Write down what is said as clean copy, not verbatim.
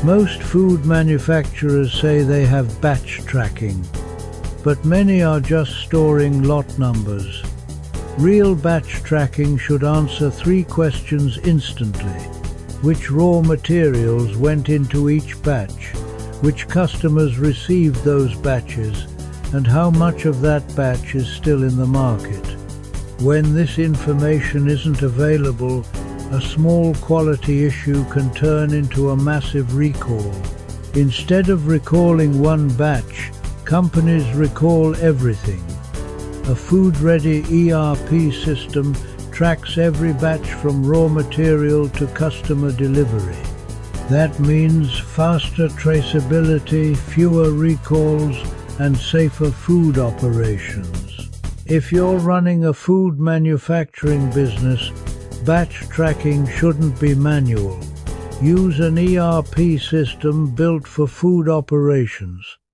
Most food manufacturers say they have batch tracking, but many are just storing lot numbers. Real batch tracking should answer 3 questions instantly. Which raw materials went into each batch? Which customers received those batches? And how much of that batch is still in the market? When this information isn't available, a small quality issue can turn into a massive recall. Instead of recalling one batch, companies recall everything. A food-ready ERP system tracks every batch from raw material to customer delivery. That means faster traceability, fewer recalls, and safer food operations. If you're running a food manufacturing business, batch tracking shouldn't be manual. Use an ERP system built for food operations.